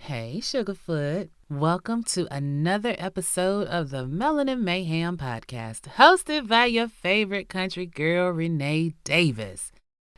Hey, Sugarfoot. Welcome to another episode of the Melanin Mayhem podcast, hosted by your favorite country girl, Renee Davis.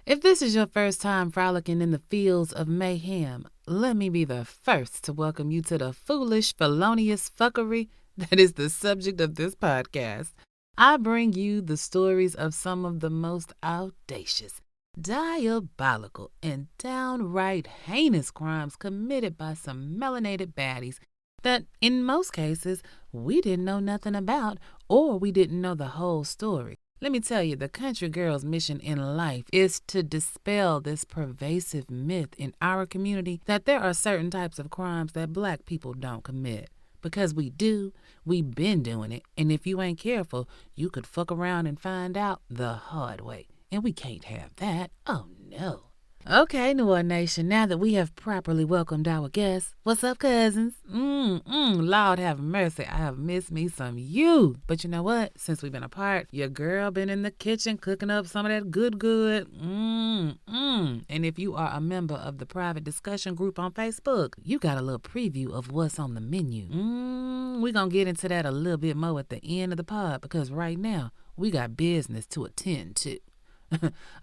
If this is your first time frolicking in the fields of mayhem, let me be the first to welcome you to the foolish, felonious fuckery that is the subject of this podcast. I bring you the stories of some of the most audacious, diabolical, and downright heinous crimes committed by some melanated baddies that, in most cases, we didn't know nothing about, or we didn't know the whole story. Let me tell you, the country girl's mission in life is to dispel this pervasive myth in our community that there are certain types of crimes that black people don't commit. Because we do, we've been doing it, and if you ain't careful, you could fuck around and find out the hard way. And we can't have that. Oh, no. Okay, New Orleans Nation, now that we have properly welcomed our guests, what's up, cousins? Lord have mercy, I have missed me some you. But you know what? Since we've been apart, your girl been in the kitchen cooking up some of that good. And if you are a member of the private discussion group on Facebook, you got a little preview of what's on the menu. We're going to get into that a little bit more at the end of the pod, because right now, we got business to attend to.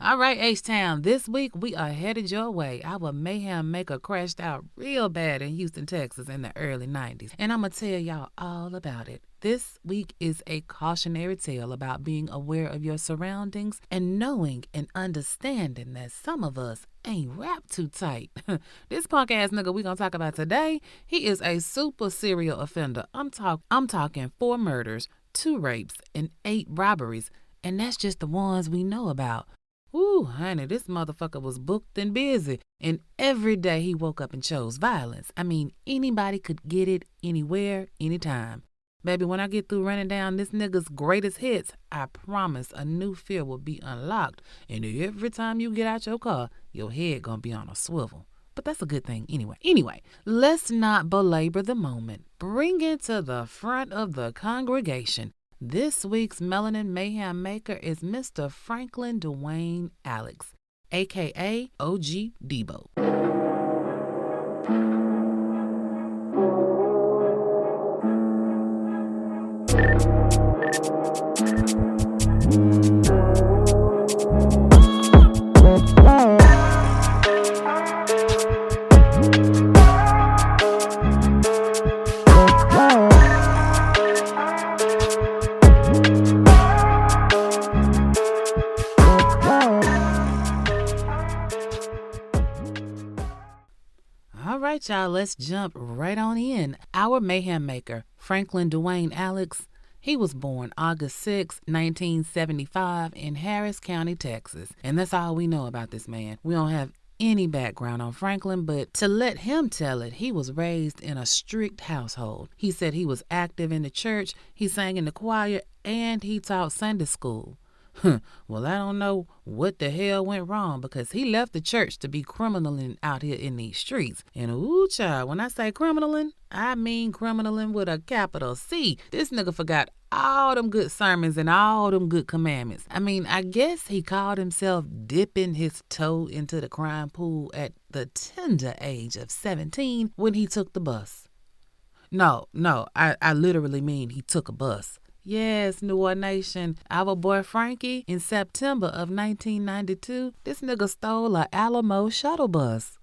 All right, H-Town, this week we are headed your way. Our mayhem maker crashed out real bad in Houston, Texas in the early 90s. And I'm going to tell y'all all about it. This week is a cautionary tale about being aware of your surroundings and knowing and understanding that some of us ain't wrapped too tight. This punk ass nigga we gonna talk about today, he is a super serial offender. I'm talking 4 murders, 2 rapes, and 8 robberies. And that's just the ones we know about. Ooh, honey, this motherfucker was booked and busy. And every day he woke up and chose violence. I mean, anybody could get it anywhere, anytime. Baby, when I get through running down this nigga's greatest hits, I promise a new fear will be unlocked. And every time you get out your car, your head gonna be on a swivel. But that's a good thing anyway. Let's not belabor the moment. Bring it to the front of the congregation. This week's Melanin Mayhem maker is Mr. Franklin DeWayne Alix, a.k.a. OG Debo. Y'all, let's jump right on in. Our mayhem maker, Franklin DeWayne Alix, he was born August 6, 1975 in Harris County, Texas. And that's all we know about this man. We don't have any background on Franklin, but to let him tell it, he was raised in a strict household. He said he was active in the church, he sang in the choir, and he taught Sunday school. Well, I don't know what the hell went wrong, because he left the church to be criminaling out here in these streets. And ooh, child, when I say criminaling, I mean criminaling with a capital C. This nigga forgot all them good sermons and all them good commandments. I mean, I guess he called himself dipping his toe into the crime pool at the tender age of 17 when he took the bus. No, I literally mean he took a bus. Yes, New Orleans Nation, our boy Frankie, in September of 1992, this nigga stole a Alamo shuttle bus.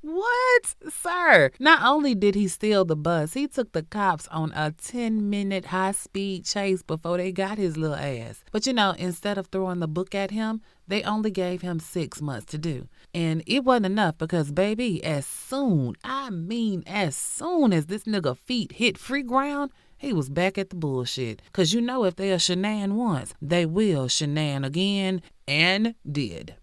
What? Sir, not only did he steal the bus, he took the cops on a 10-minute high-speed chase before they got his little ass. But you know, instead of throwing the book at him, they only gave him 6 months to do. And it wasn't enough, because baby, as soon as this nigga feet hit free ground, he was back at the bullshit. Because you know, if they'll shenan once, they will shenan again, and did.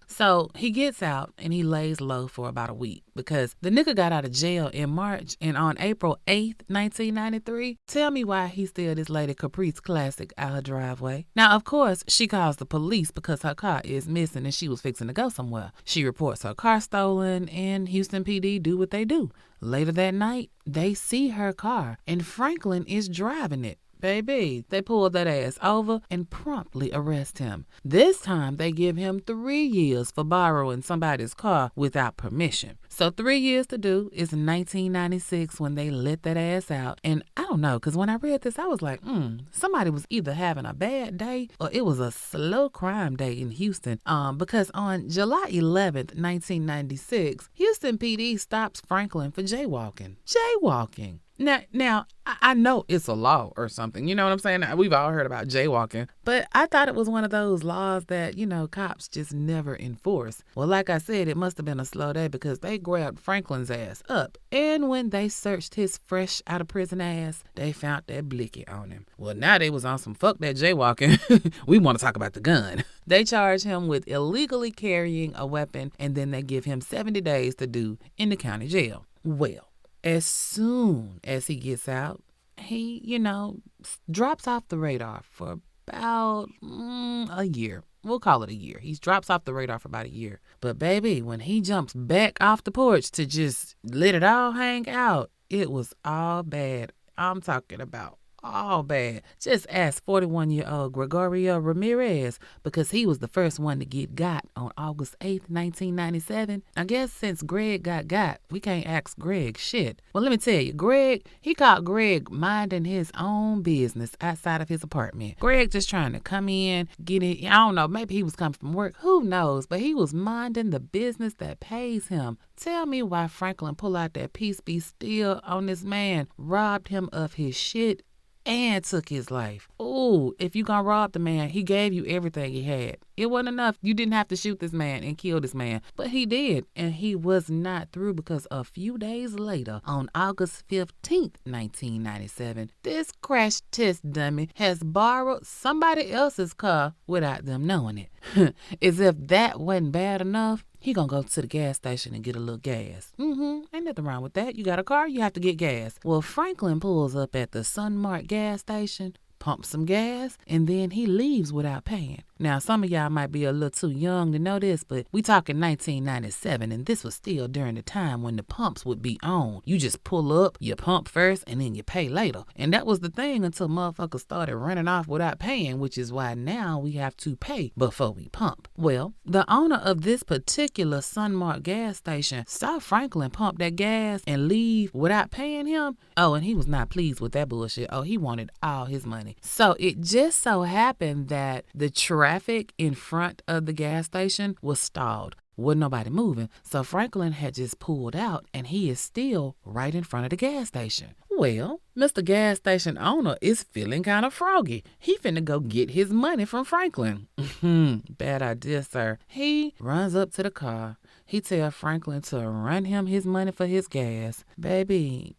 So he gets out and he lays low for about a week, because the nigga got out of jail in March, and on April 8th, 1993, tell me why he steal this lady Caprice Classic out her driveway. Now, of course, she calls the police because her car is missing and she was fixing to go somewhere. She reports her car stolen, and Houston PD do what they do. Later that night, they see her car and Franklin is driving it. Baby, they pull that ass over and promptly arrest him. This time, they give him 3 years for borrowing somebody's car without permission. So 3 years to do is 1996 when they let that ass out. And I don't know, because when I read this, I was like, somebody was either having a bad day or it was a slow crime day in Houston. Because on July 11th, 1996, Houston PD stops Franklin for jaywalking. Now, I know it's a law or something. You know what I'm saying? We've all heard about jaywalking. But I thought it was one of those laws that, cops just never enforce. Well, like I said, it must have been a slow day because they grabbed Franklin's ass up. And when they searched his fresh out of prison ass, they found that blicky on him. Well, now they was on some fuck that jaywalking. We want to talk about the gun. They charge him with illegally carrying a weapon, and then they give him 70 days to do in the county jail. Well, as soon as he gets out, he, drops off the radar for about a year. We'll call it a year. He drops off the radar for about a year. But baby, when he jumps back off the porch to just let it all hang out, it was all bad. I'm talking about all bad. Just ask 41-year-old Gregorio Ramirez, because he was the first one to get got on August 8th, 1997. I guess since Greg got, we can't ask Greg shit. Well, let me tell you, he caught Greg minding his own business outside of his apartment. Greg just trying to come in, get it. I don't know, maybe he was coming from work. Who knows? But he was minding the business that pays him. Tell me why Franklin pulled out that peace be still on this man, robbed him of his shit, and took his life. Ooh, if you gonna rob the man, he gave you everything he had. It wasn't enough. You didn't have to shoot this man and kill this man, but he did. And he was not through, because a few days later, on August 15th, 1997, this crash test dummy has borrowed somebody else's car without them knowing it. As if that wasn't bad enough, he gonna go to the gas station and get a little gas. Ain't nothing wrong with that. You got a car, you have to get gas. Well, Franklin pulls up at the Sunmark gas station, pumps some gas, and then he leaves without paying. Now, some of y'all might be a little too young to know this, but we talking 1997, and this was still during the time when the pumps would be on. You just pull up, you pump first, and then you pay later. And that was the thing until motherfuckers started running off without paying, which is why now we have to pay before we pump. Well, the owner of this particular Sunmark gas station saw Franklin pump that gas and leave without paying him. Oh, and he was not pleased with that bullshit. Oh, he wanted all his money. So it just so happened that the traffic in front of the gas station was stalled. Wasn't nobody moving. So Franklin had just pulled out, and he is still right in front of the gas station. Well, Mr. Gas Station owner is feeling kind of froggy. He finna go get his money from Franklin. Bad idea, sir. He runs up to the car. He tells Franklin to run him his money for his gas. Baby,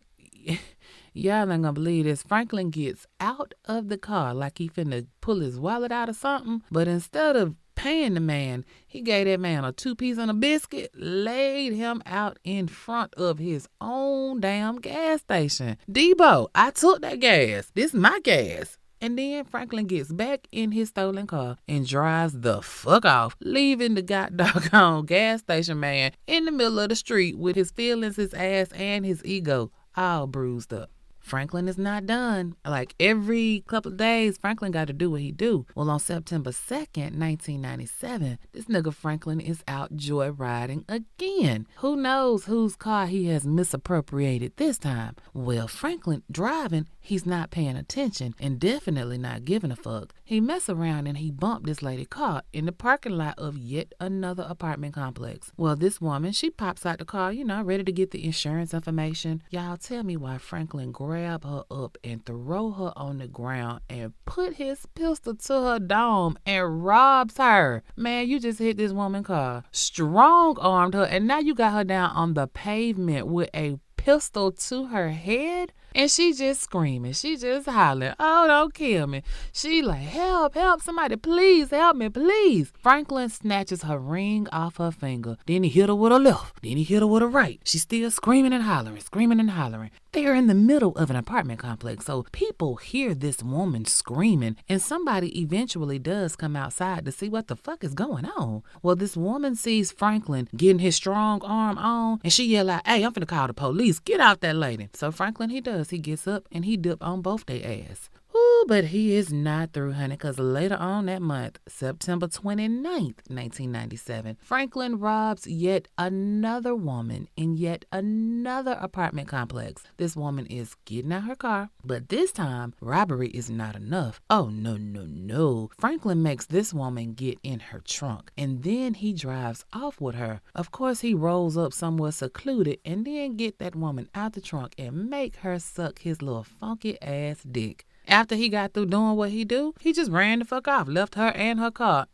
y'all ain't gonna believe this. Franklin gets out of the car like he finna pull his wallet out or something, but instead of paying the man, he gave that man a 2-piece and a biscuit, laid him out in front of his own damn gas station. Debo, I took that gas. This is my gas. And then Franklin gets back in his stolen car and drives the fuck off, leaving the doggone gas station man in the middle of the street with his feelings, his ass, and his ego all bruised up. Franklin is not done. Like every couple of days, Franklin got to do what he do. Well, on September 2nd, 1997, this nigga Franklin is out joyriding again. Who knows whose car he has misappropriated this time? Well, Franklin driving, he's not paying attention and definitely not giving a fuck. He mess around and he bumped this lady car in the parking lot of yet another apartment complex. Well, this woman, she pops out the car, ready to get the insurance information. Y'all tell me why Franklin grab her up and throw her on the ground and put his pistol to her dome and robs her. Man, you just hit this woman's car, strong-armed her, and now you got her down on the pavement with a pistol to her head. And she just screaming. She just hollering, "Oh, don't kill me." She like, "Help, help, somebody, please help me, please." Franklin snatches her ring off her finger. Then he hit her with a left. Then he hit her with a right. She's still screaming and hollering, screaming and hollering. They are in the middle of an apartment complex, so people hear this woman screaming, and somebody eventually does come outside to see what the fuck is going on. Well, this woman sees Franklin getting his strong arm on, and she yell out, "Hey, I'm finna call the police. Get out that lady." So Franklin, he does. He gets up and he dip on both their ass. Woo! But he is not through, honey, because later on that month, September 29th, 1997, Franklin robs yet another woman in yet another apartment complex. This woman is getting out her car, but this time, robbery is not enough. Oh, no, no, no. Franklin makes this woman get in her trunk, and then he drives off with her. Of course, he rolls up somewhere secluded and then get that woman out the trunk and make her suck his little funky ass dick. After he got through doing what he do, he just ran the fuck off, left her and her car.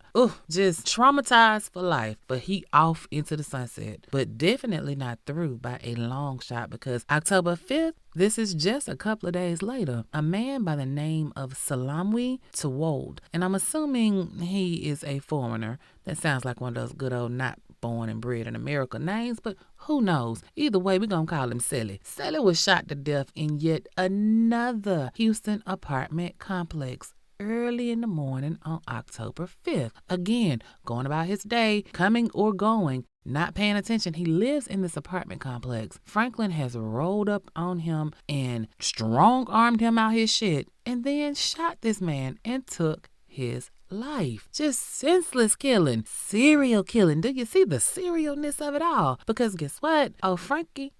Just traumatized for life. But he off into the sunset. But definitely not through by a long shot, because October 5th, this is just a couple of days later, a man by the name of Salamwi Tawold, and I'm assuming he is a foreigner. That sounds like one of those good old not born and bred in America names, but who knows? Either way, we're going to call him Sally. Sally was shot to death in yet another Houston apartment complex early in the morning on October 5th. Again, going about his day, coming or going, not paying attention. He lives in this apartment complex. Franklin has rolled up on him and strong-armed him out his shit and then shot this man and took his life. Just senseless killing, serial killing. Do you see the serialness of it all? Because guess what? Oh, Frankie,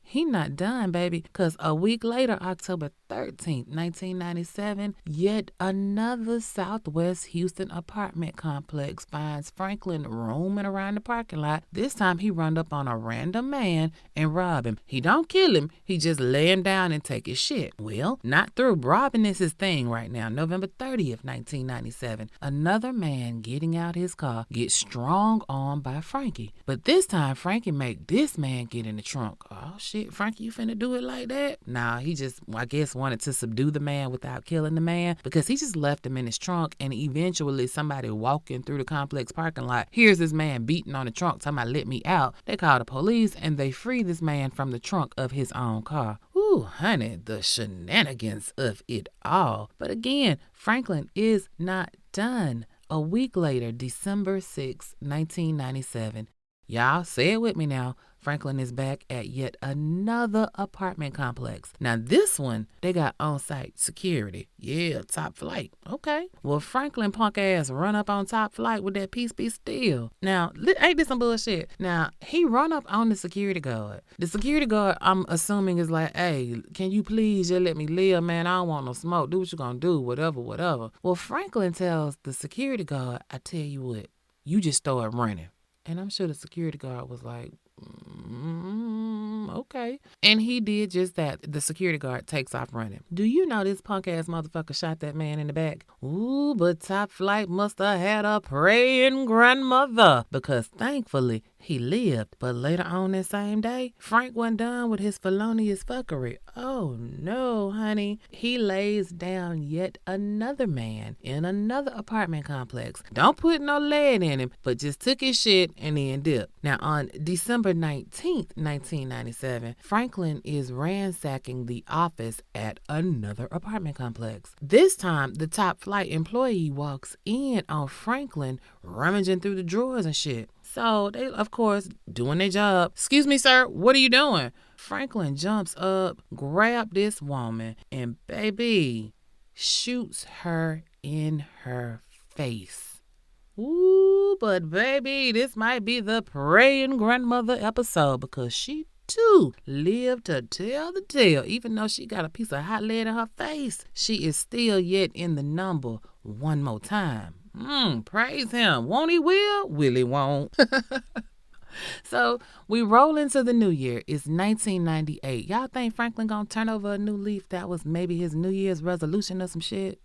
he not done, baby. Because a week later, October 13th, 1997, yet another Southwest Houston apartment complex finds Franklin roaming around the parking lot. This time, he run up on a random man and rob him. He don't kill him. He just lay him down and take his shit. Well, not through. Robbing is his thing right now. November 30th, 1997, another man getting out his car gets strong-armed by Frankie. But this time, Frankie make this man get in the trunk. Oh, shit, Frankie, you finna do it like that? Nah, he just, I guess, wanted to subdue the man without killing the man, because he just left him in his trunk, and eventually somebody walking through the complex parking lot hears this man beating on the trunk, talking about, let me out. They call the police, and they free this man from the trunk of his own car. Ooh, honey, the shenanigans of it all. But again, Franklin is not done. A week later, December 6, 1997, y'all, say it with me now. Franklin is back at yet another apartment complex. Now this one, they got on-site security. Yeah, top flight. Okay. Well, Franklin punk ass run up on top flight with that piece be still. Now, ain't this some bullshit? Now, he run up on the security guard. The security guard, I'm assuming, is like, hey, can you please just let me live, man? I don't want no smoke. Do what you gonna do, whatever. Well, Franklin tells the security guard, I tell you what, you just start running. And I'm sure the security guard was like, okay. And he did just that. The security guard takes off running. Do you know this punk ass motherfucker shot that man in the back? Ooh, but top flight must have had a praying grandmother, because thankfully he lived. But later on that same day, Frank wasn't done with his felonious fuckery. Oh no, honey. He lays down yet another man in another apartment complex. Don't put no lead in him, but just took his shit and then dipped. Now on December 19th, 1997, Franklin is ransacking the office at another apartment complex. This time, the top flight employee walks in on Franklin rummaging through the drawers and shit. So they, of course, doing their job. Excuse me, sir, what are you doing? Franklin jumps up, grabs this woman, and baby, shoots her in her face. Ooh, but baby, this might be the praying grandmother episode, because she too lived to tell the tale. Even though she got a piece of hot lead in her face, she is still yet in the number one more time. Praise him. Won't he will? Will he won't? So we roll into the new year. It's 1998. Y'all think Franklin gonna turn over a new leaf? That was maybe his New Year's resolution or some shit?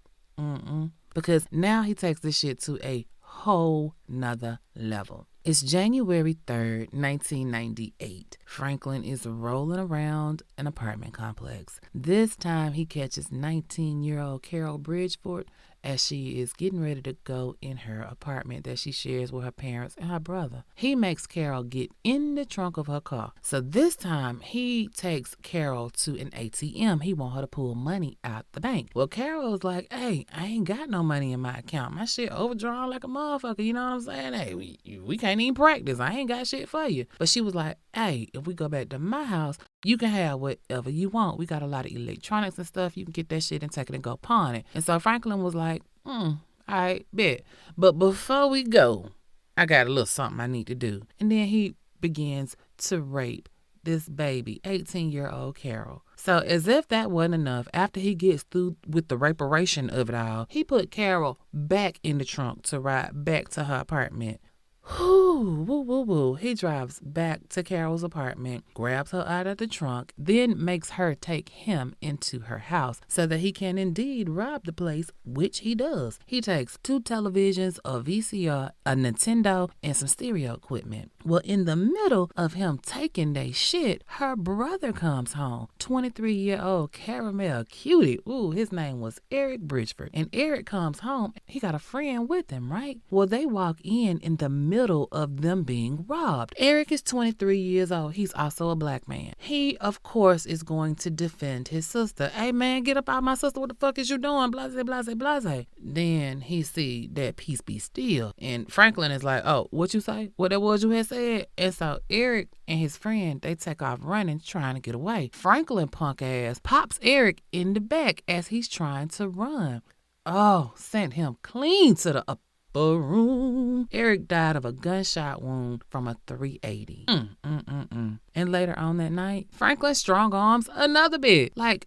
Because now he takes this shit to a whole nother level. It's January 3rd, 1998. Franklin is rolling around an apartment complex. This time he catches 19-year-old Carol Bridgeford as she is getting ready to go in her apartment that she shares with her parents and her brother. He makes Carol get in the trunk of her car. So this time he takes Carol to an ATM. He want her to pull money out the bank. Well, Carol's like, hey, I ain't got no money in my account. My shit overdrawn like a motherfucker. You know what I'm saying? Hey, we can't even practice. I ain't got shit for you. But she was like, hey, if we go back to my house, you can have whatever you want. We got a lot of electronics and stuff. You can get that shit and take it and go pawn it. And so Franklin was like, all right, bet. But before we go, I got a little something I need to do. And then he begins to rape this baby, 18-year-old Carol. So as if that wasn't enough, after he gets through with the reparation of it all, he put Carol back in the trunk to ride back to her apartment. Whoo, woo, woo, woo. He drives back to Carol's apartment, grabs her out of the trunk, then makes her take him into her house so that he can indeed rob the place, which he does. He takes 2 televisions, a VCR, a Nintendo, and some stereo equipment. Well, in the middle of him taking they shit, her brother comes home, 23-year-old caramel cutie. Ooh, his name was Eric Bridgeford. And Eric comes home. He got a friend with him, right? Well, they walk in the middle of them being robbed. Eric is 23 years old. He's also a black man. He, of course, is going to defend his sister. Hey, man, get up out my sister. What the fuck is you doing? Blase, blase, blase. Then he see that peace be still. And Franklin is like, oh, what you say? What that was you had said? And so Eric and his friend, they take off running, trying to get away. Franklin, punk ass, pops Eric in the back as he's trying to run. Oh, sent him clean to the room. Eric died of a gunshot wound from a .380. And later on that night, Franklin strong arms another bit. Like,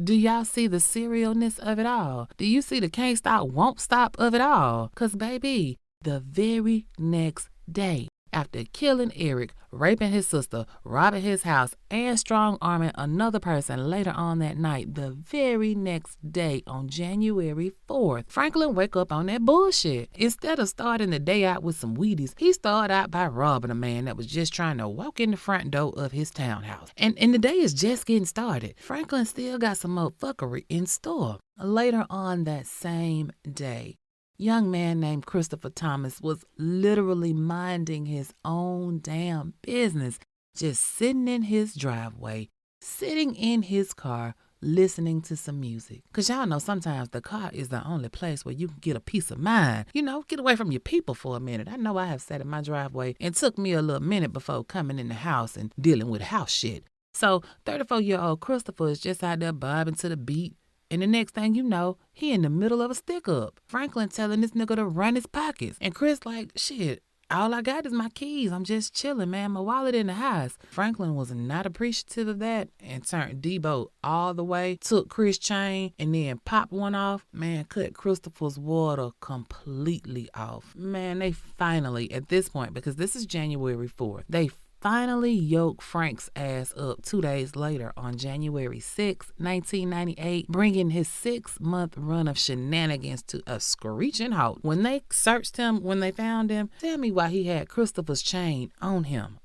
do y'all see the serialness of it all? Do you see the can't stop, won't stop of it all? Because, baby, the very next day, after killing Eric, raping his sister, robbing his house, and strong-arming another person later on that night, the very next day on January 4th, Franklin wake up on that bullshit. Instead of starting the day out with some Wheaties, he started out by robbing a man that was just trying to walk in the front door of his townhouse. And the day is just getting started. Franklin still got some more fuckery in store. Later on that same day, young man named Christopher Thomas was literally minding his own damn business, just sitting in his driveway, sitting in his car, listening to some music. Because y'all know sometimes the car is the only place where you can get a peace of mind. You know, get away from your people for a minute. I know I have sat in my driveway and took me a little minute before coming in the house and dealing with house shit. So 34-year-old Christopher is just out there bobbing to the beat. And the next thing you know, he in the middle of a stick-up. Franklin telling this nigga to run his pockets. And Chris like, shit, all I got is my keys. I'm just chilling, man. My wallet in the house. Franklin was not appreciative of that and turned Debo all the way. Took Chris' chain and then popped one off. Man, cut Christopher's water completely off. Man, they finally, at this point, because this is January 4th, they finally yoked Frank's ass up 2 days later on January 6, 1998, bringing his 6-month run of shenanigans to a screeching halt. When they searched him, when they found him, tell me why he had Christopher's chain on him.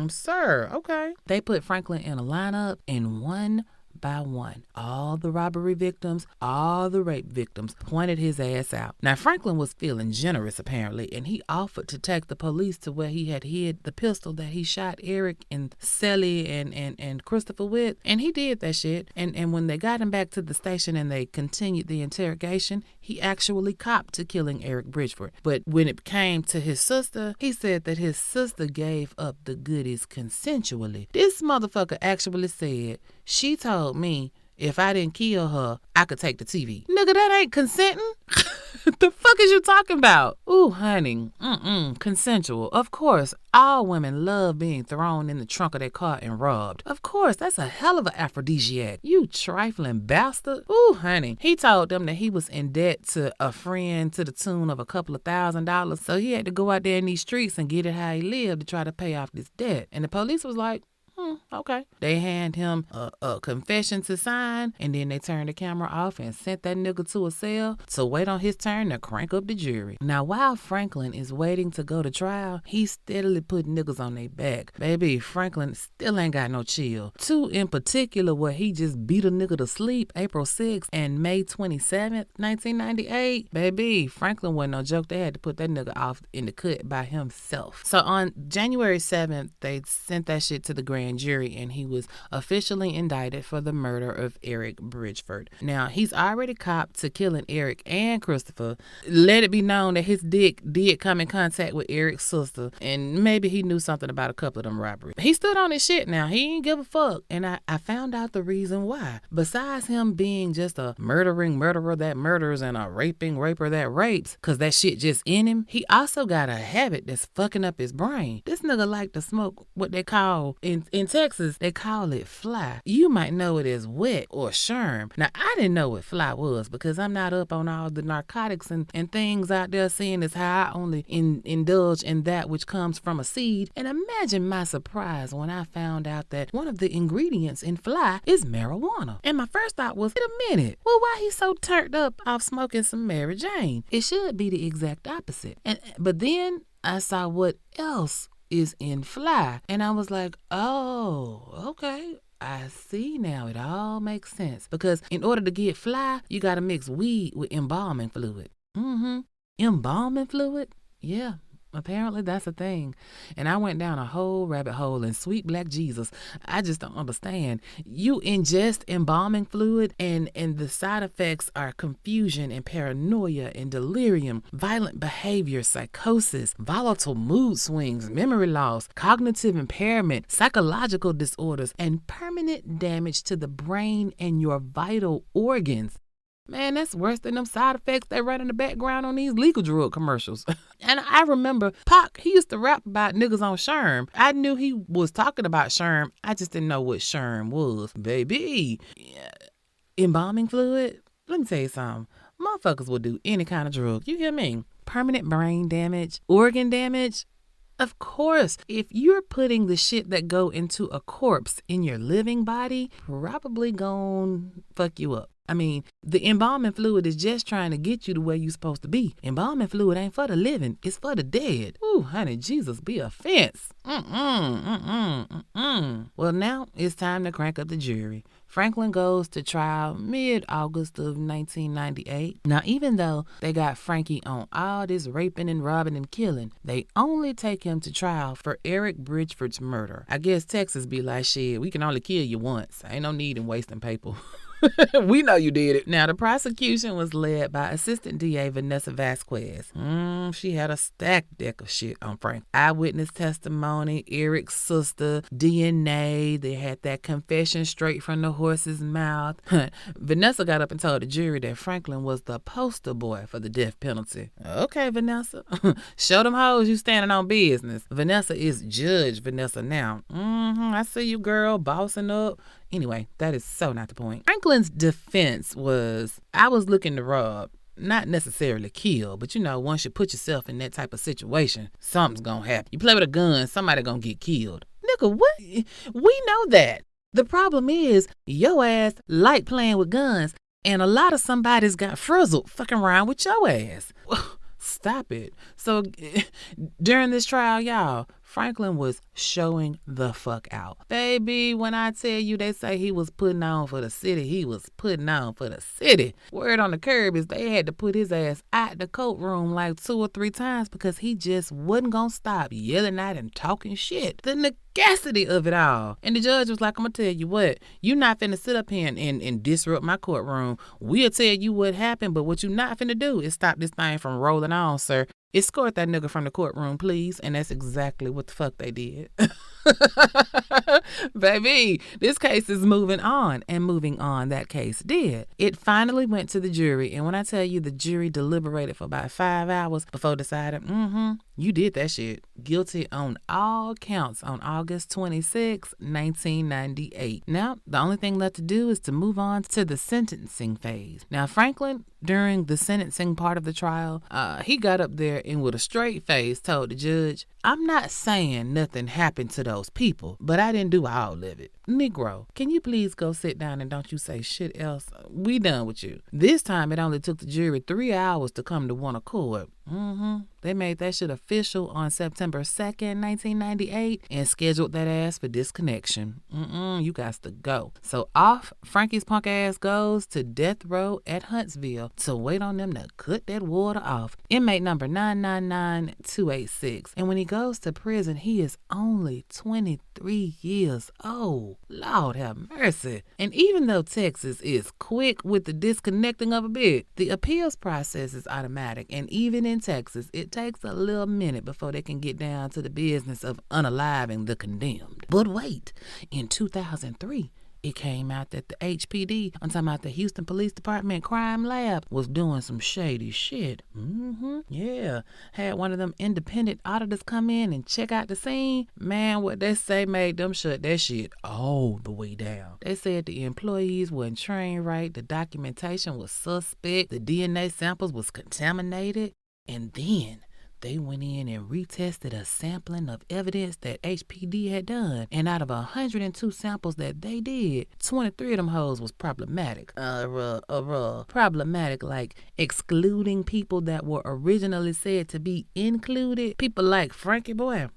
Sir, okay. They put Franklin in a lineup, and one by one, all the robbery victims, all the rape victims pointed his ass out. Now, Franklin was feeling generous, apparently, and he offered to take the police to where he had hid the pistol that he shot Eric and Sally and Christopher with, and he did that shit. And when they got him back to the station and they continued the interrogation, he actually copped to killing Eric Bridgeford. But when it came to his sister, he said that his sister gave up the goodies consensually. This motherfucker actually said, she told me if I didn't kill her, I could take the TV. Nigga, that ain't consenting. The fuck is you talking about? Ooh, honey. Consensual. Of course, all women love being thrown in the trunk of their car and robbed. Of course, that's a hell of an aphrodisiac. You trifling bastard. Ooh, honey. He told them that he was in debt to a friend to the tune of a couple of $1,000. So he had to go out there in these streets and get it how he lived to try to pay off this debt. And the police was like, Okay. They hand him a confession to sign, and then they turn the camera off and sent that nigga to a cell to wait on his turn to crank up the jury. Now, while Franklin is waiting to go to trial, he's steadily putting niggas on their back. Baby, Franklin still ain't got no chill. Two in particular where he just beat a nigga to sleep April 6th and May 27th, 1998. Baby, Franklin wasn't no joke. They had to put that nigga off in the cut by himself. So on January 7th, they sent that shit to the grand jury, and he was officially indicted for the murder of Eric Bridgeford. Now, he's already copped to killing Eric and Christopher. Let it be known that his dick did come in contact with Eric's sister, and maybe he knew something about a couple of them robberies. He stood on his shit now. He ain't give a fuck. And I found out the reason why. Besides him being just a murdering murderer that murders and a raping raper that rapes, because that shit just in him, he also got a habit that's fucking up his brain. This nigga like to smoke what they call, in Texas, they call it fly. You might know it as wet or sherm. Now, I didn't know what fly was because I'm not up on all the narcotics and things out there, seeing as how I only indulge in that which comes from a seed. And imagine my surprise when I found out that one of the ingredients in fly is marijuana. And my first thought was, wait a minute, well, why he so turned up off smoking some Mary Jane? It should be the exact opposite. But then I saw what else is in fly, and I was like, oh, okay, I see now. It all makes sense, because in order to get fly, you got to mix weed with embalming fluid. Embalming fluid? Yeah. Apparently that's a thing. And I went down a whole rabbit hole, and sweet black Jesus, I just don't understand. You ingest embalming fluid and the side effects are confusion and paranoia and delirium, violent behavior, psychosis, volatile mood swings, memory loss, cognitive impairment, psychological disorders, and permanent damage to the brain and your vital organs. Man, that's worse than them side effects they run in the background on these legal drug commercials. And I remember Pac, he used to rap about niggas on Sherm. I knew he was talking about Sherm. I just didn't know what Sherm was. Baby, embalming fluid? Let me tell you something. Motherfuckers will do any kind of drug. You hear me? Permanent brain damage, organ damage. Of course, if you're putting the shit that go into a corpse in your living body, probably gon' fuck you up. I mean, the embalming fluid is just trying to get you to where you're supposed to be. Embalming fluid ain't for the living, it's for the dead. Ooh, honey, Jesus be a fence. Well, now it's time to crank up the jury. Franklin goes to trial mid-August of 1998. Now, even though they got Frankie on all this raping and robbing and killing, they only take him to trial for Eric Bridgeford's murder. I guess Texas be like, shit, we can only kill you once. Ain't no need in wasting paper. We know you did it. Now, the prosecution was led by Assistant DA Vanessa Vasquez. She had a stacked deck of shit on Frank. Eyewitness testimony, Eric's sister, DNA. They had that confession straight from the horse's mouth. Vanessa got up and told the jury that Franklin was the poster boy for the death penalty. Okay, Vanessa. Show them hoes you standing on business. Vanessa is Judge Vanessa now. I see you, girl, bossing up. Anyway, that is so not the point. Franklin's defense was, I was looking to rob, not necessarily kill, but you know, once you put yourself in that type of situation, something's gonna happen. You play with a gun, somebody gonna get killed. Nigga, what? We know that. The problem is, your ass like playing with guns, and a lot of somebody's got frizzled fucking around with your ass. Stop it. So during this trial, y'all, Franklin was showing the fuck out. Baby, when I tell you they say he was putting on for the city, he was putting on for the city. Word on the curb is they had to put his ass out the courtroom like 2 or 3 times because he just wasn't gonna stop yelling at and talking shit. The negacity of it all. And the judge was like, I'm gonna tell you what, you not finna sit up here and disrupt my courtroom. We'll tell you what happened, but what you not finna do is stop this thing from rolling on, sir. Escort that nigga from the courtroom, please. And that's exactly what the fuck they did. Baby, this case is moving on, and moving on, that case did. It finally went to the jury, and when I tell you the jury deliberated for about 5 hours before deciding, You did that shit. Guilty on all counts on August 26, 1998. Now, the only thing left to do is to move on to the sentencing phase. Now, Franklin, during the sentencing part of the trial, he got up there and with a straight face told the judge, I'm not saying nothing happened to those people, but I didn't do all of it. Negro, can you please go sit down and don't you say shit else? We done with you. This time it only took the jury 3 hours to come to one accord. They made that shit official on September 2nd, 1998 and scheduled that ass for disconnection. You got to go. So off Frankie's punk ass goes to death row at Huntsville to wait on them to cut that water off. Inmate number 999286. And when he goes to prison, he is only 23 years old. Lord have mercy. And even though Texas is quick with the disconnecting of a bit, the appeals process is automatic. And even in Texas, it takes a little minute before they can get down to the business of unaliving the condemned. But wait, in 2003, it came out that the HPD, I'm talking about the Houston Police Department Crime Lab, was doing some shady shit. Yeah. Had one of them independent auditors come in and check out the scene. Man, what they say made them shut that shit all the way down. They said the employees weren't trained right, the documentation was suspect, the DNA samples was contaminated, and then they went in and retested a sampling of evidence that HPD had done. And out of 102 samples that they did, 23 of them hoes was problematic. Problematic, like excluding people that were originally said to be included. People like Frankie Boy.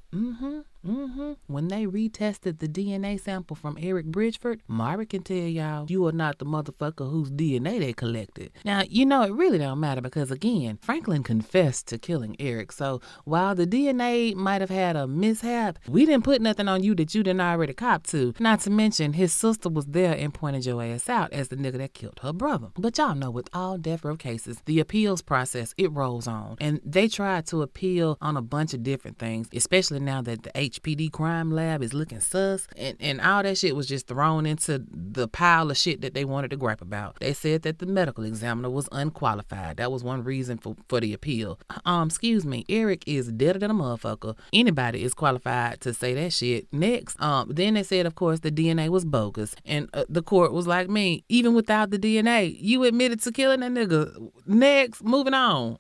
When they retested the DNA sample from Eric Bridgeford, Mari can tell y'all you are not the motherfucker whose DNA they collected. Now, you know, it really don't matter because, again, Franklin confessed to killing Eric. So while the DNA might have had a mishap, we didn't put nothing on you that you didn't already cop to. Not to mention, his sister was there and pointed your ass out as the nigga that killed her brother. But y'all know, with all death row cases, the appeals process, it rolls on. And they tried to appeal on a bunch of different things, especially now that the HPD crime lab is looking sus, and all that shit was just thrown into the pile of shit that they wanted to gripe about. They said that the medical examiner was unqualified. That was one reason for the appeal. Excuse me, Eric is deader than a motherfucker. Anybody is qualified to say that shit. Next, then they said, of course, the DNA was bogus, and the court was like, me, even without the DNA, you admitted to killing that nigga. Next, moving on.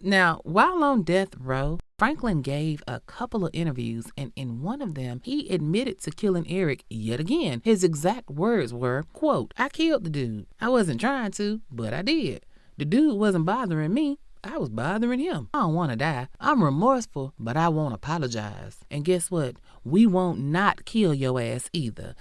Now, while on death row, Franklin gave a couple of interviews, and in one of them, he admitted to killing Eric yet again. His exact words were, quote, I killed the dude. I wasn't trying to, but I did. The dude wasn't bothering me. I was bothering him. I don't want to die. I'm remorseful, but I won't apologize. And guess what? We won't not kill your ass either.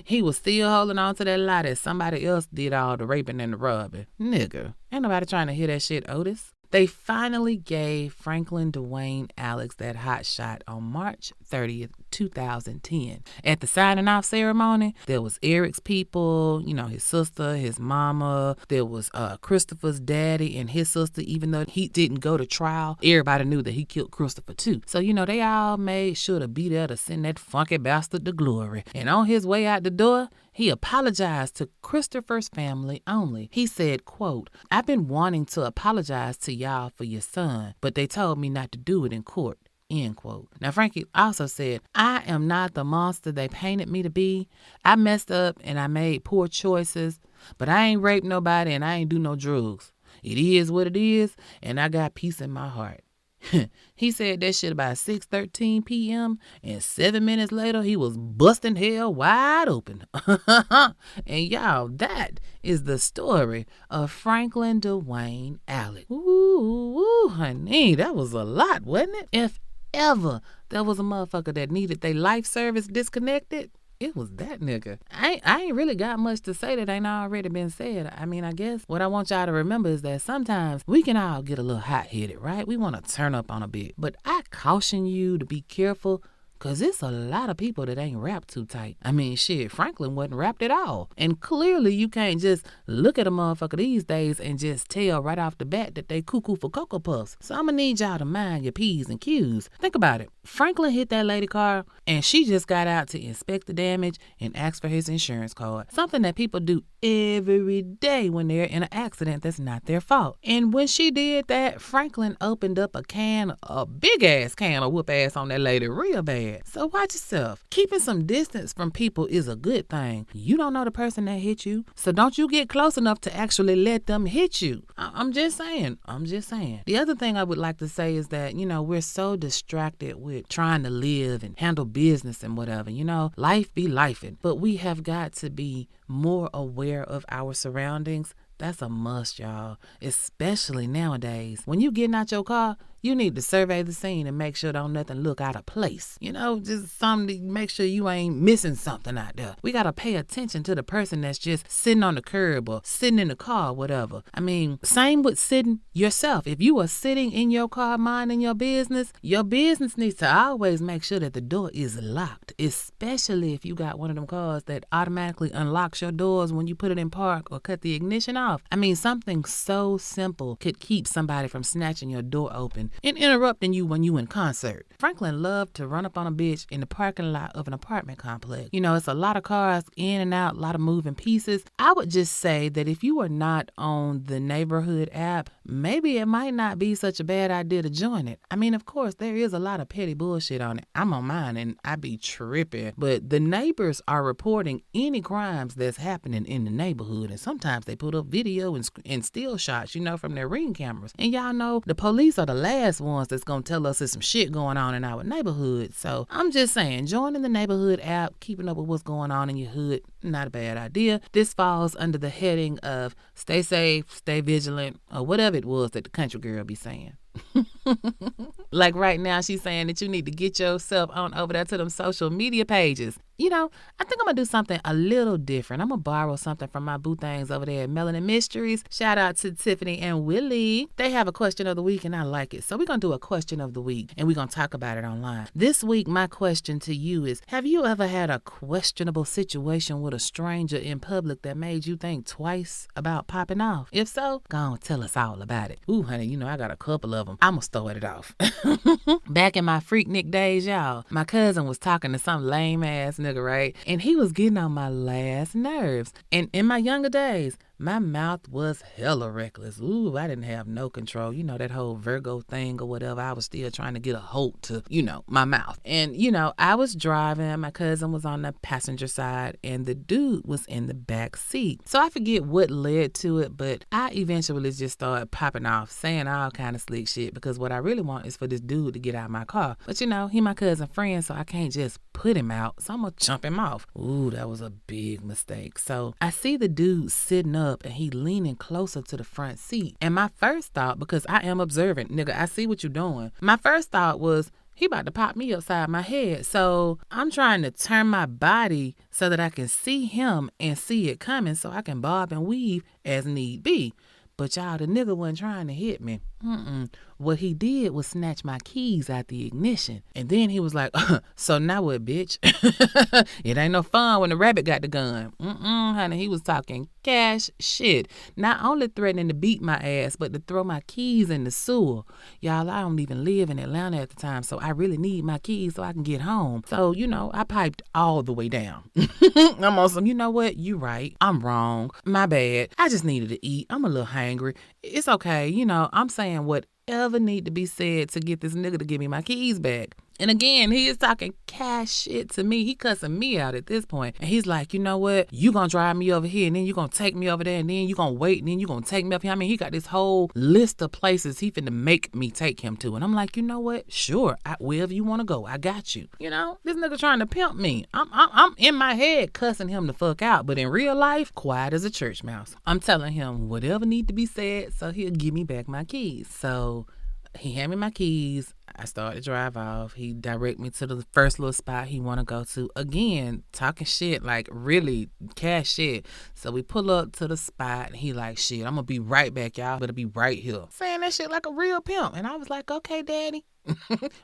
He was still holding on to that lie that somebody else did all the raping and the robbing. Nigga, ain't nobody trying to hear that shit, Otis. They finally gave Franklin DeWayne Alix that hot shot on March 30th, 2010. At the signing off ceremony, there was Eric's people, you know, his sister, his mama. There was Christopher's daddy and his sister. Even though he didn't go to trial, everybody knew that he killed Christopher too. So, you know, they all made sure to be there to send that funky bastard to glory. And on his way out the door, he apologized to Christopher's family only. He said, quote, I've been wanting to apologize to y'all for your son, but they told me not to do it in court. End quote. Now, Frankie also said, I am not the monster they painted me to be. I messed up and I made poor choices, but I ain't raped nobody and I ain't do no drugs. It is what it is, and I got peace in my heart. He said that shit about 6:13 p.m. and 7 minutes later, he was busting hell wide open. And y'all, that is the story of Franklin DeWayne Alix. Ooh, honey, that was a lot, wasn't it? If ever there was a motherfucker that needed their life service disconnected, it was that nigga. I ain't really got much to say that ain't already been said. I mean, I guess what I want y'all to remember is that sometimes we can all get a little hot-headed, right? We want to turn up on a bit. But I caution you to be careful, because it's a lot of people that ain't wrapped too tight. I mean, shit, Franklin wasn't wrapped at all. And clearly you can't just look at a motherfucker these days and just tell right off the bat that they cuckoo for Cocoa Puffs. So I'm going to need y'all to mind your P's and Q's. Think about it. Franklin hit that lady car and she just got out to inspect the damage and ask for his insurance card. Something that people do every day when they're in an accident that's not their fault. And when she did that, Franklin opened up a big ass can of whoop ass on that lady real bad. So watch yourself. Keeping some distance from people is a good thing. You don't know the person that hit you, so don't you get close enough to actually let them hit you. I'm just saying. The other thing I would like to say is that, we're so distracted with trying to live and handle business and whatever. Life be lifing. But we have got to be more aware of our surroundings. That's a must, y'all, especially nowadays. When you getting out your car, you need to survey the scene and make sure don't nothing look out of place. Just something to make sure you ain't missing something out there. We got to pay attention to the person that's just sitting on the curb or sitting in the car or whatever. Same with sitting yourself. If you are sitting in your car minding your business needs to always make sure that the door is locked, especially if you got one of them cars that automatically unlocks your doors when you put it in park or cut the ignition off. Something so simple could keep somebody from snatching your door open and interrupting you when you in concert. Franklin loved to run up on a bitch in the parking lot of an apartment complex. It's a lot of cars in and out, a lot of moving pieces. I would just say that if you are not on the neighborhood app, maybe it might not be such a bad idea to join it. Of course, there is a lot of petty bullshit on it. I'm on mine and I be tripping. But the neighbors are reporting any crimes that's happening in the neighborhood. And sometimes they put up video and still shots, from their Ring cameras. And y'all know the police are the last ones that's gonna tell us there's some shit going on in our neighborhood. So I'm just saying, joining the neighborhood app, keeping up with what's going on in your hood, not a bad idea. This falls under the heading of stay safe, stay vigilant, or whatever it was that the country girl be saying. Like right now, she's saying that you need to get yourself on over there to them social media pages. I think I'm going to do something a little different. I'm going to borrow something from my boo things over there at Melanin Mysteries. Shout out to Tiffany and Willie. They have a question of the week and I like it. So we're going to do a question of the week and we're going to talk about it online. This week, my question to you is, have you ever had a questionable situation with a stranger in public that made you think twice about popping off? If so, go on, tell us all about it. Ooh, honey, I got a couple of them. I'm going to start it off. Back in my Freaknik days, y'all, my cousin was talking to some lame ass nigga, right? And he was getting on my last nerves. And in my younger days, my mouth was hella reckless. Ooh, I didn't have no control. That whole Virgo thing or whatever. I was still trying to get a hold to, my mouth. And, I was driving. My cousin was on the passenger side and the dude was in the back seat. So I forget what led to it, but I eventually just started popping off, saying all kind of slick shit because what I really want is for this dude to get out of my car. But, he my cousin friend, so I can't just put him out. So I'm going to jump him off. Ooh, that was a big mistake. So I see the dude sitting up and he leaning closer to the front seat. And my first thought, because I am observant, nigga, I see what you're doing. My first thought was, he about to pop me upside my head. So I'm trying to turn my body so that I can see him and see it coming so I can bob and weave as need be. But y'all, the nigga wasn't trying to hit me. What he did was snatch my keys out the ignition. And then he was like, so now what, bitch? It ain't no fun when the rabbit got the gun. Honey, he was talking cash shit. Not only threatening to beat my ass, but to throw my keys in the sewer. Y'all, I don't even live in Atlanta at the time, so I really need my keys so I can get home. So, I piped all the way down. I'm on some, you know what? You right. I'm wrong. My bad. I just needed to eat. I'm a little hangry. It's okay. I'm saying whatever need to be said to get this nigga to give me my keys back. And again, he is talking cash shit to me. He cussing me out at this point. And he's like, you know what? You gonna drive me over here and then you gonna take me over there and then you gonna wait and then you gonna take me up here. He got this whole list of places he finna make me take him to. And I'm like, you know what? Sure, wherever you wanna go, I got you. This nigga trying to pimp me. I'm in my head cussing him the fuck out. But in real life, quiet as a church mouse. I'm telling him whatever need to be said so he'll give me back my keys. So he handed me my keys. I started to drive off. He directed me to the first little spot he want to go to. Again, talking shit, like really cash shit. So we pull up to the spot. And he like, shit, I'm going to be right back, y'all. Better be right here. Saying that shit like a real pimp. And I was like, okay, daddy.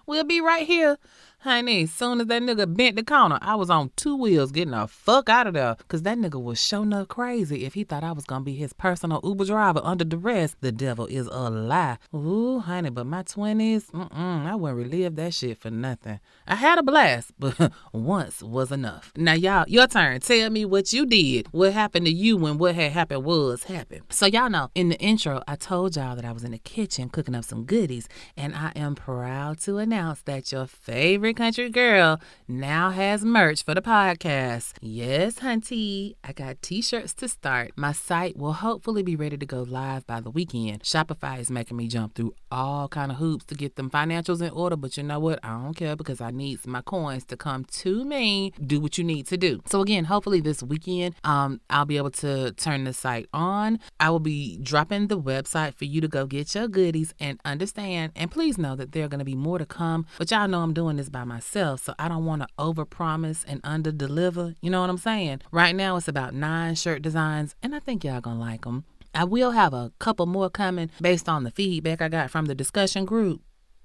We'll be right here. Honey, as soon as that nigga bent the corner, I was on 2 wheels getting the fuck out of there. Because that nigga was sure enough crazy if he thought I was going to be his personal Uber driver under duress. The devil is a lie. Ooh, honey, but my 20s, I wouldn't relive that shit for nothing. I had a blast, but once was enough. Now, y'all, your turn. Tell me what you did. What happened to you when what had happened was happened. So, y'all know, in the intro, I told y'all that I was in the kitchen cooking up some goodies, and I am proud to announce that your favorite country girl now has merch for the podcast. Yes, hunty, I got t-shirts to start. My site will hopefully be ready to go live by the weekend. Shopify is making me jump through all kind of hoops to get them financials in order, but you know what? I don't care because I need my coins to come to me. Do what you need to do. So again, hopefully this weekend, I'll be able to turn the site on. I will be dropping the website for you to go get your goodies and understand. And please know that there are going to be more to come, but y'all know I'm doing this by myself, so I don't want to overpromise and underdeliver. You know what I'm saying? Right now, it's about 9 shirt designs, and I think y'all gonna like them. I will have a couple more coming based on the feedback I got from the discussion group.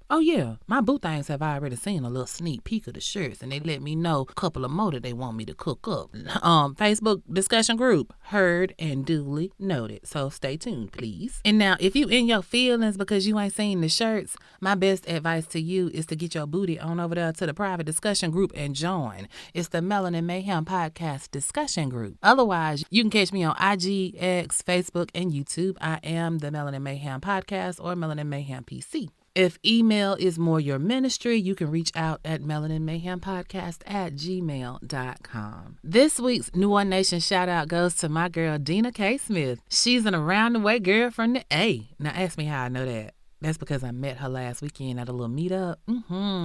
Oh yeah, my boo things have already seen a little sneak peek of the shirts, and they let me know a couple of more that they want me to cook up. Facebook discussion group, heard and duly noted. So stay tuned, please. And now, if you in your feelings because you ain't seen the shirts, my best advice to you is to get your booty on over there to the private discussion group and join. It's the Melanin Mayhem podcast discussion group. Otherwise, you can catch me on IG, X, Facebook, and YouTube. I am the Melanin Mayhem podcast or Melanin Mayhem PC. If email is more your ministry, you can reach out at melaninmayhempodcast@gmail.com. This week's New One Nation shout out goes to my girl, Dina K. Smith. She's an around the way girl from the A. Now ask me how I know that. That's because I met her last weekend at a little meetup.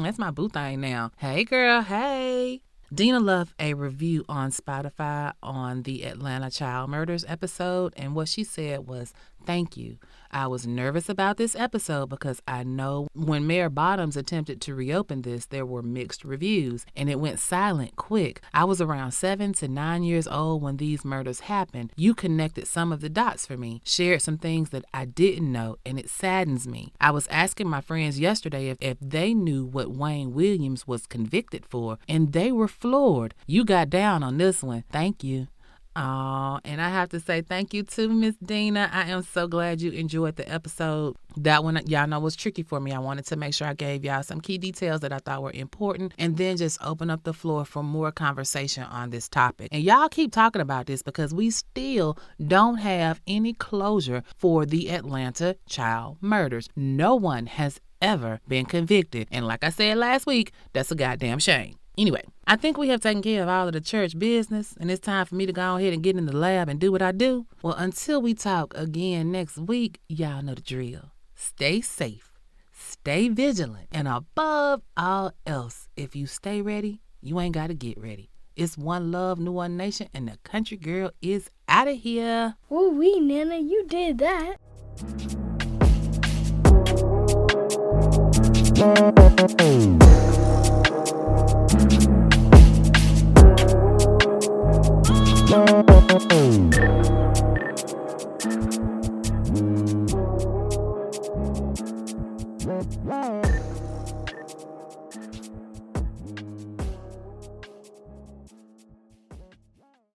That's my boo thing now. Hey girl, hey. Dina left a review on Spotify on the Atlanta child murders episode, and what she said was, "Thank you. I was nervous about this episode because I know when Mayor Bottoms attempted to reopen this, there were mixed reviews, and it went silent quick. I was around 7 to 9 years old when these murders happened. You connected some of the dots for me, shared some things that I didn't know, and it saddens me. I was asking my friends yesterday if they knew what Wayne Williams was convicted for, and they were floored. You got down on this one. Thank you." Oh, and I have to say thank you to Miss Dina. I am so glad you enjoyed the episode. That one, y'all know, was tricky for me. I wanted to make sure I gave y'all some key details that I thought were important and then just open up the floor for more conversation on this topic. And y'all keep talking about this because we still don't have any closure for the Atlanta child murders. No one has ever been convicted. And like I said last week, that's a goddamn shame. Anyway, I think we have taken care of all of the church business, and it's time for me to go ahead and get in the lab and do what I do. Well, until we talk again next week, y'all know the drill. Stay safe, stay vigilant, and above all else, if you stay ready, you ain't got to get ready. It's one love, New One Nation, and the country girl is out of here. Woo-wee, Nana, you did that.